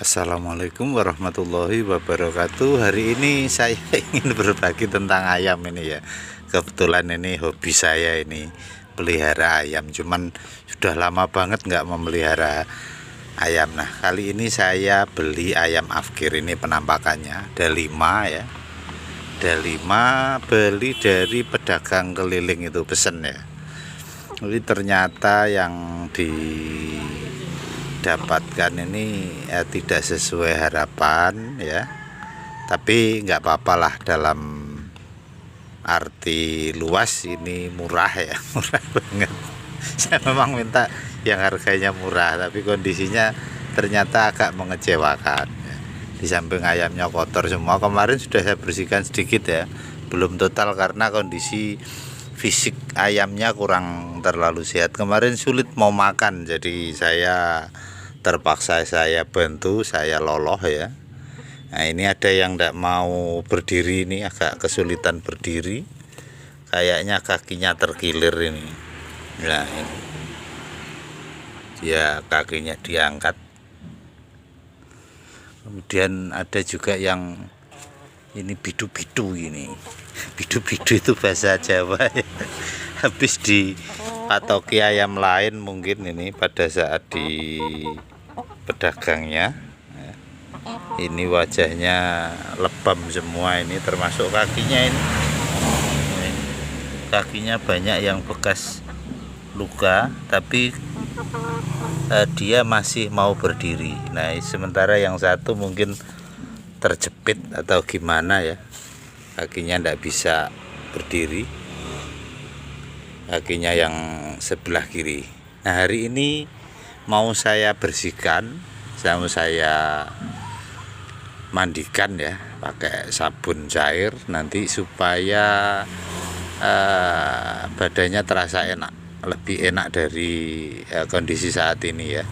Assalamualaikum warahmatullahi wabarakatuh. Hari ini saya ingin berbagi tentang ayam ini ya. Kebetulan ini hobi saya ini pelihara ayam. Cuman sudah lama banget nggak memelihara ayam. Nah kali ini saya beli ayam afkir. Ini penampakannya ada 5 ya. Ada 5, beli dari pedagang keliling itu, pesen ya. Jadi ternyata yang didapatkan ini tidak sesuai harapan ya, tapi nggak apa-apalah, dalam arti luas ini murah ya. Murah banget. Saya memang minta yang harganya murah, tapi kondisinya ternyata agak mengecewakan ya. Di samping ayamnya kotor semua, kemarin sudah saya bersihkan sedikit ya, belum total karena kondisi fisik ayamnya kurang terlalu sehat. Kemarin sulit mau makan, jadi saya terpaksa saya bantu, saya loloh ya. Nah ini ada yang tidak mau berdiri, ini agak kesulitan berdiri, kayaknya kakinya terkilir ini. Nah ini dia kakinya diangkat. Kemudian ada juga yang ini bidu-bidu ini. Bidu-bidu itu bahasa Jawa ya. Habis dipatoki ayam lain mungkin ini pada saat di pedagangnya. Ini wajahnya lebam semua, ini termasuk kakinya ini. Kakinya banyak yang bekas luka, tapi dia masih mau berdiri. Nah sementara yang satu mungkin terjepit atau gimana ya, kakinya tidak bisa berdiri, kakinya yang sebelah kiri. Nah hari ini mau saya bersihkan, mau saya mandikan ya pakai sabun cair nanti, supaya badannya terasa enak, lebih enak dari kondisi saat ini ya.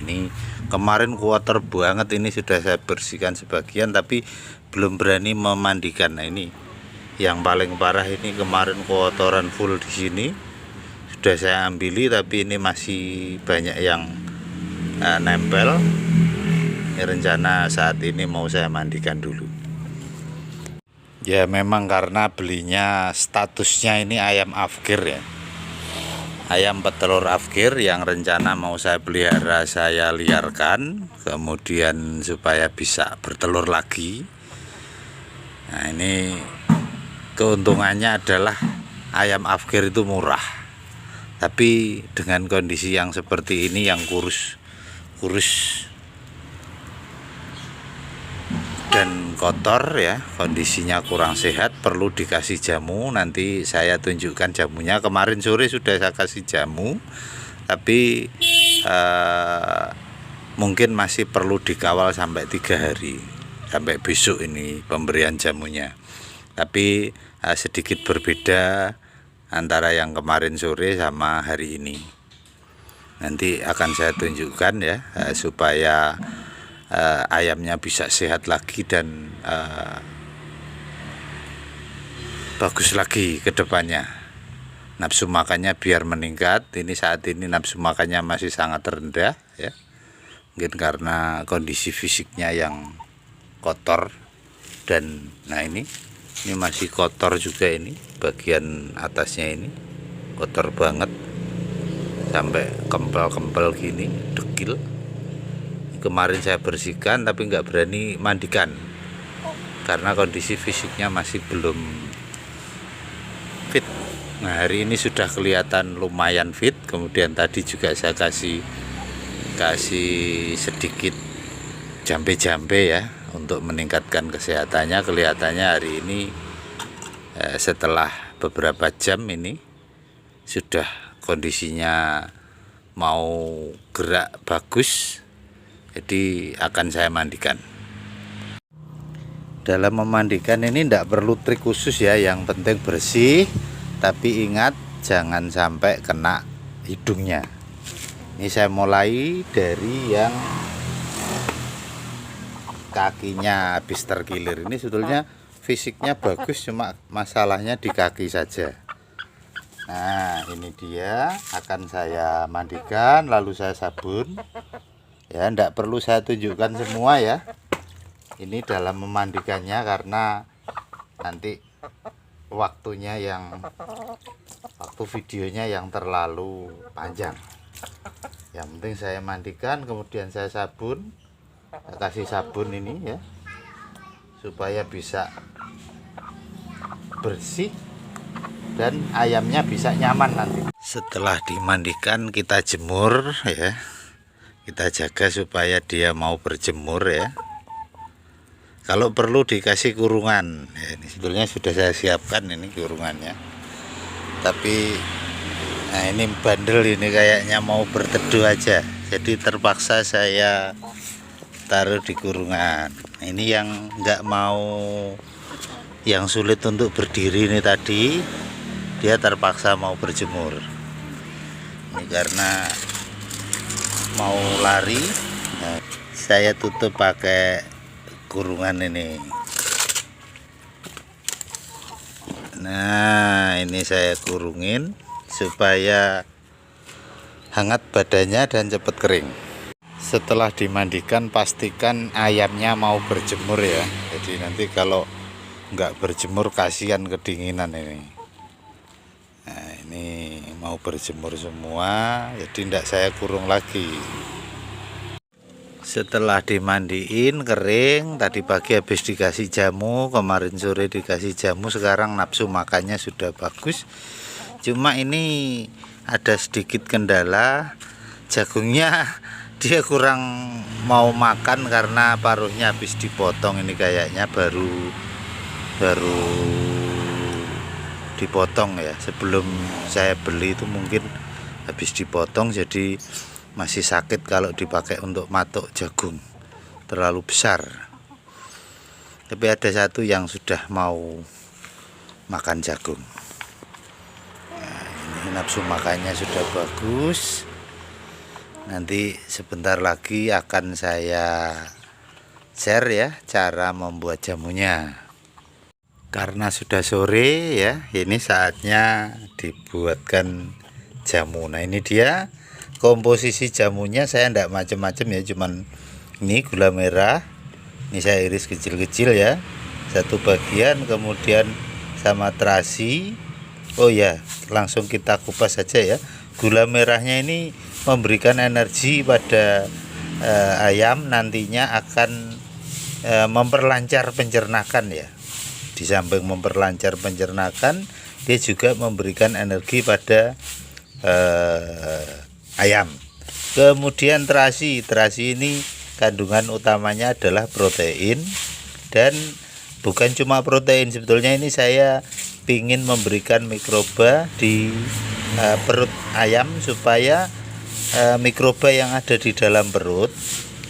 Ini kemarin kotor banget, ini sudah saya bersihkan sebagian tapi belum berani memandikan. Nah ini yang paling parah, ini kemarin kotoran full di sini sudah saya ambili, tapi ini masih banyak yang nempel. Ini rencana saat ini mau saya mandikan dulu. Ya memang karena belinya statusnya ini ayam afkir ya, ayam petelur afkir yang rencana mau saya pelihara, saya liarkan kemudian supaya bisa bertelur lagi. Nah ini keuntungannya adalah ayam afkir itu murah, tapi dengan kondisi yang seperti ini, yang kurus dan kotor ya, kondisinya kurang sehat, perlu dikasih jamu. Nanti saya tunjukkan jamunya. Kemarin sore sudah saya kasih jamu, tapi mungkin masih perlu dikawal sampai 3 hari, sampai besok ini pemberian jamunya. Tapi sedikit berbeda antara yang kemarin sore sama hari ini. Nanti akan saya tunjukkan ya, supaya ayamnya bisa sehat lagi dan bagus lagi ke depannya. Nafsu makannya biar meningkat. Ini saat ini nafsu makannya masih sangat rendah ya, mungkin karena kondisi fisiknya yang kotor. Dan nah ini masih kotor juga, ini bagian atasnya ini kotor banget sampai kempel-kempel gini, dekil. Kemarin saya bersihkan tapi nggak berani mandikan karena kondisi fisiknya masih belum fit. Nah hari ini sudah kelihatan lumayan fit. Kemudian tadi juga saya kasih sedikit jampe-jampe ya untuk meningkatkan kesehatannya. Kelihatannya hari ini setelah beberapa jam ini sudah kondisinya mau gerak bagus, jadi akan saya mandikan. Dalam memandikan ini tidak perlu trik khusus ya, yang penting bersih, tapi ingat jangan sampai kena hidungnya. Ini saya mulai dari yang kakinya habis terkilir. Ini sebetulnya fisiknya bagus, cuma masalahnya di kaki saja. Nah ini dia, akan saya mandikan lalu saya sabun Ya, enggak perlu saya tunjukkan semua ya. Ini dalam memandikannya karena nanti waktu videonya yang terlalu panjang. Yang penting saya mandikan, kemudian saya sabun, saya kasih sabun ini ya, supaya bisa bersih dan ayamnya bisa nyaman nanti. Setelah dimandikan kita jemur ya, kita jaga supaya dia mau berjemur ya. Kalau perlu dikasih kurungan ya, ini sebetulnya sudah saya siapkan ini kurungannya, tapi nah ini bandel ini kayaknya mau berteduh aja, jadi terpaksa saya taruh di kurungan. Ini yang nggak mau, yang sulit untuk berdiri ini tadi, dia terpaksa mau berjemur ini karena mau lari. Nah, saya tutup pakai kurungan ini. Nah, ini saya kurungin supaya hangat badannya dan cepat kering. Setelah dimandikan pastikan ayamnya mau berjemur ya, jadi nanti kalau nggak berjemur kasihan kedinginan ini. Nah, ini mau berjemur semua, jadi tidak saya kurung lagi. Setelah dimandiin kering, tadi pagi habis dikasih jamu, kemarin sore dikasih jamu, sekarang nafsu makannya sudah bagus. Cuma ini ada sedikit kendala, jagungnya dia kurang mau makan karena paruhnya habis dipotong. Ini kayaknya baru dipotong ya, sebelum saya beli itu mungkin habis dipotong, jadi masih sakit kalau dipakai untuk matok jagung, terlalu besar. Tapi ada satu yang sudah mau makan jagung. Nah, ini nafsu makannya sudah bagus. Nanti sebentar lagi akan saya share ya cara membuat jamunya. Karena sudah sore ya, ini saatnya dibuatkan jamu. Nah, ini dia komposisi jamunya, saya enggak macam-macam ya, cuman ini gula merah, ini saya iris kecil-kecil ya, satu bagian, kemudian sama terasi. Oh ya, langsung kita kupas saja ya. Gula merahnya ini memberikan energi pada ayam, nantinya akan memperlancar pencernaan ya. Di samping memperlancar pencernaan, dia juga memberikan energi pada ayam. Kemudian terasi ini kandungan utamanya adalah protein, dan bukan cuma protein, sebetulnya ini saya ingin memberikan mikroba di perut ayam supaya mikroba yang ada di dalam perut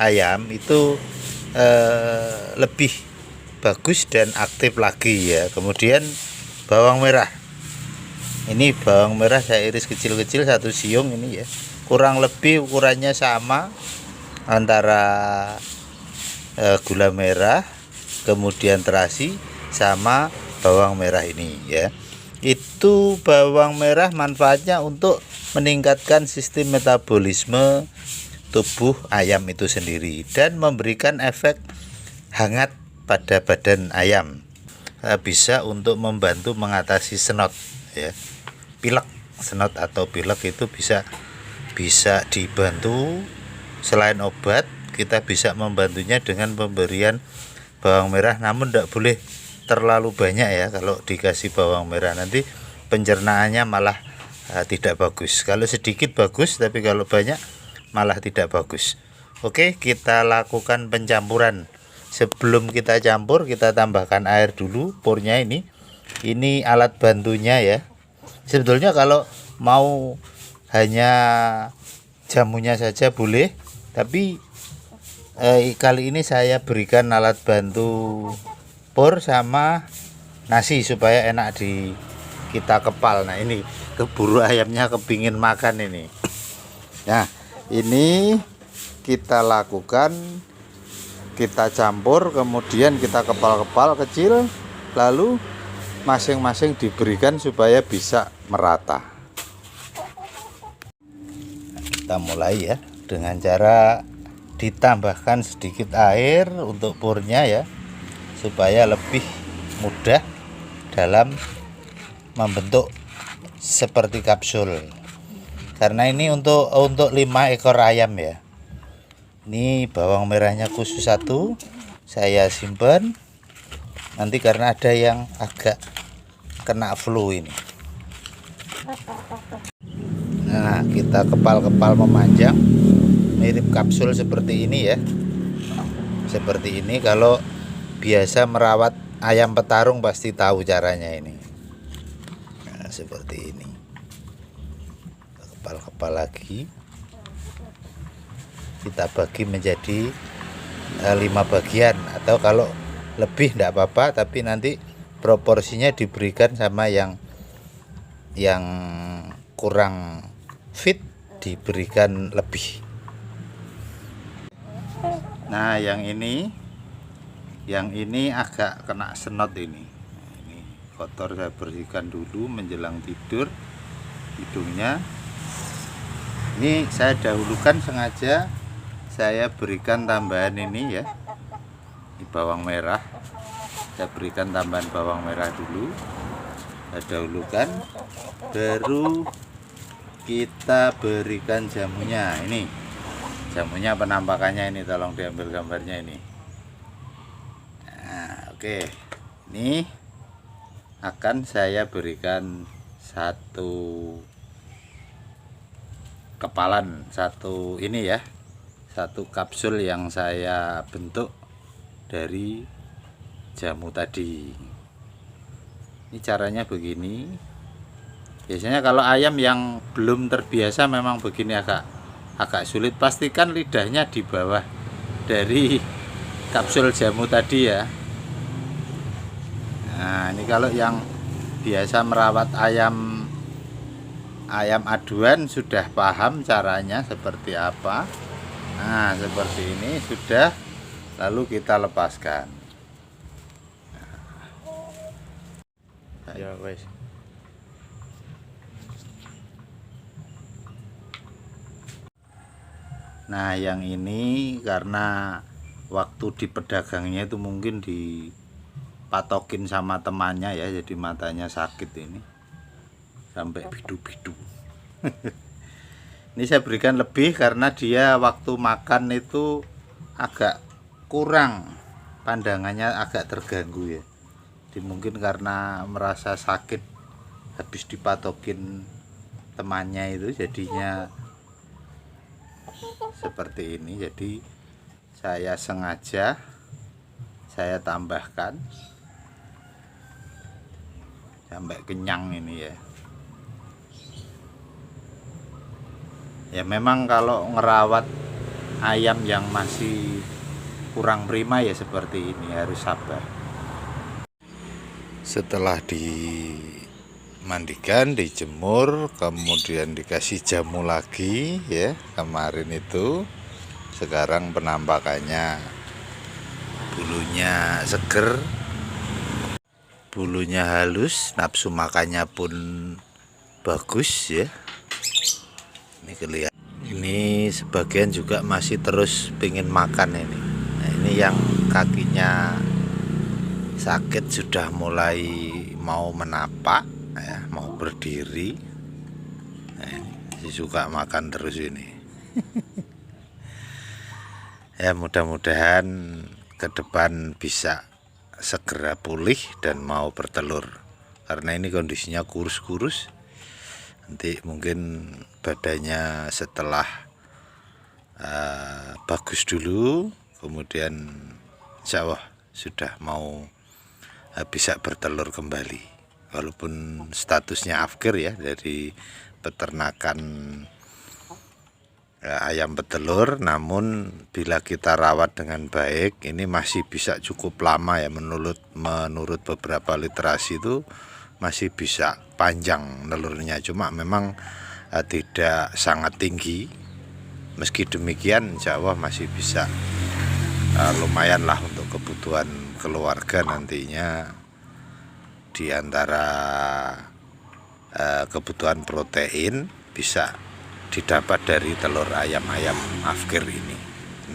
ayam itu lebih bagus dan aktif lagi ya. Kemudian bawang merah, ini bawang merah saya iris kecil-kecil, satu siung ini ya, kurang lebih ukurannya sama antara gula merah, kemudian terasi sama bawang merah ini ya. Itu bawang merah manfaatnya untuk meningkatkan sistem metabolisme tubuh ayam itu sendiri dan memberikan efek hangat pada badan ayam. Bisa untuk membantu mengatasi senot ya, pilek, senot atau pilek itu bisa dibantu. Selain obat, kita bisa membantunya dengan pemberian bawang merah, namun tidak boleh terlalu banyak ya. Kalau dikasih bawang merah nanti pencernaannya malah tidak bagus. Kalau sedikit bagus, tapi kalau banyak malah tidak bagus. Oke, kita lakukan pencampuran. Sebelum kita campur, kita tambahkan air dulu. Pornya ini alat bantunya ya. Sebetulnya kalau mau hanya jamunya saja boleh, tapi kali ini saya berikan alat bantu por sama nasi supaya enak kita kepal. Nah, ini keburu ayamnya kepingin makan ini. Nah, ini kita lakukan, kita campur, kemudian kita kepal-kepal kecil, lalu masing-masing diberikan supaya bisa merata. Nah, kita mulai ya dengan cara ditambahkan sedikit air untuk purnya ya, supaya lebih mudah dalam membentuk seperti kapsul. Karena ini untuk 5 ekor ayam ya. Ini bawang merahnya khusus 1 saya simpan. Nanti karena ada yang agak kena flu ini. Nah, kita kepal-kepal memanjang mirip kapsul seperti ini ya. Seperti ini, kalau biasa merawat ayam petarung pasti tahu caranya ini. Nah, seperti ini. Kepal-kepal lagi. Kita bagi menjadi 5 bagian, atau kalau lebih tidak apa-apa, tapi nanti proporsinya diberikan sama yang kurang fit diberikan lebih. Nah, yang ini agak kena senot ini. Ini kotor, saya bersihkan dulu menjelang tidur hidungnya. Ini saya dahulukan, sengaja saya berikan tambahan ini ya. Ini bawang merah. Saya berikan tambahan bawang merah dulu. Saya dahulukan, baru kita berikan jamunya. Ini jamunya penampakannya ini, tolong diambil gambarnya ini. Nah, oke. Ini akan saya berikan 1 kepalan, 1 ini ya, 1 kapsul yang saya bentuk dari jamu tadi. Ini caranya begini. Biasanya kalau ayam yang belum terbiasa memang begini agak sulit. Pastikan lidahnya di bawah dari kapsul jamu tadi ya. Nah, ini kalau yang biasa merawat ayam aduan sudah paham caranya seperti apa. Nah, seperti ini sudah, lalu kita lepaskan. Ya wes. Nah, yang ini karena waktu di pedagangnya itu mungkin dipatokin sama temannya ya, jadi matanya sakit ini sampai bidu-bidu. Ini saya berikan lebih karena dia waktu makan itu agak kurang, pandangannya agak terganggu ya. Jadi mungkin karena merasa sakit habis dipatokin temannya itu, jadinya seperti ini. Jadi saya sengaja saya tambahkan sampai kenyang ini ya. Ya memang kalau ngerawat ayam yang masih kurang prima ya seperti ini, harus sabar. Setelah dimandikan, dijemur, kemudian dikasih jamu lagi ya kemarin itu. Sekarang penampakannya bulunya seger, bulunya halus, nafsu makannya pun bagus ya. Ini kelihatan. Ini sebagian juga masih terus pengen makan ini. Nah, ini yang kakinya sakit sudah mulai mau menapak ya, mau berdiri. Nah, ini suka makan terus ini. Ya, mudah-mudahan ke depan bisa segera pulih dan mau bertelur, karena ini kondisinya kurus-kurus. Nanti mungkin badannya setelah bagus dulu, kemudian insya Allah sudah mau bisa bertelur kembali. Walaupun statusnya afkir ya, dari peternakan ayam petelur, namun bila kita rawat dengan baik ini masih bisa cukup lama ya. Menurut beberapa literasi itu masih bisa panjang telurnya, cuma memang tidak sangat tinggi. Meski demikian insya Allah masih bisa lumayan lah untuk kebutuhan keluarga nantinya, di antara kebutuhan protein bisa didapat dari telur ayam-ayam afkir ini.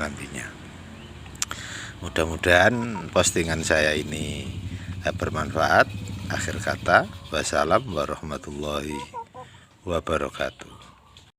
nantinya. Mudah-mudahan postingan saya ini bermanfaat. Akhir kata, wassalam warahmatullahi wabarakatuh.